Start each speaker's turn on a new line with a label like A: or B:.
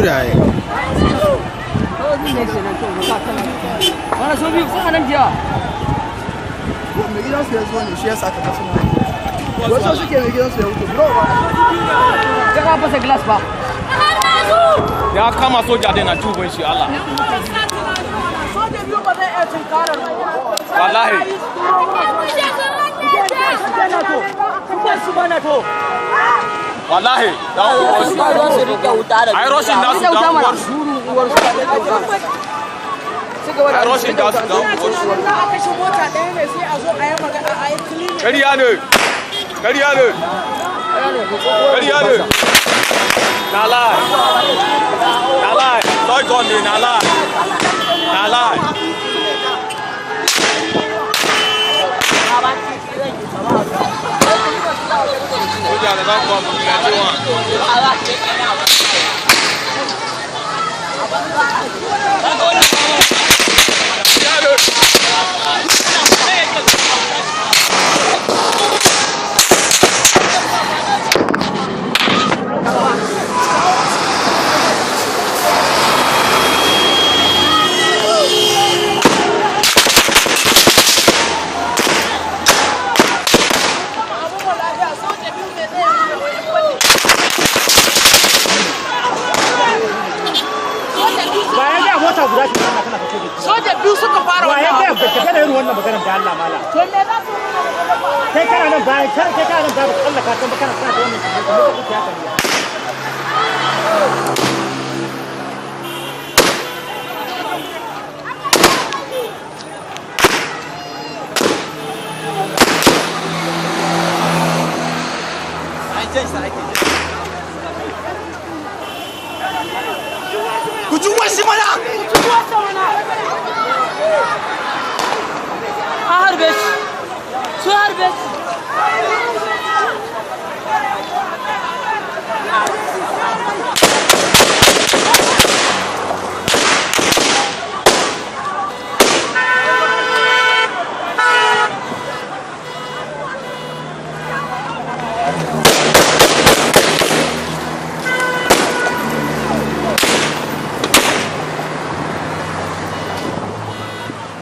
A: da ai
B: Mana so biyu suna nan jiya.
C: Mai gidansu ya zo ne shi ya saka kasu na. Wasu suke mai gidansu ya wuce. Bro ba.
B: Ka ka fasa glass ba.
D: Ya kama soja dai na tubin shi Allah.
C: Soja biyu ba zai iya cin karar.
D: Wallahi. Wallahi. Da ai roshin nasu da uwar su. Ai roshin da su da uwar su.
C: Aka shi mota ɗaya ne sai a zo a yi magana a yi clean.
D: Kariya ne. Kariya ne. Kariya ne. Nalai. Nalai. Loi con ne nalai. Nalai. Soja da za ku ba mu cewa.
C: Soja biyu suka fara
E: wannan. Wa ya ga ka da irin wannan maganar da Allah mala.
C: To me za su
E: kai kana nan bayan kai kana nan babu Allah ka san kana da wannan shi kuma ka ta kariya.
C: Kujuwa shi mana! Kujuwa shi mana!
B: A harbe shi. Su harbe shi.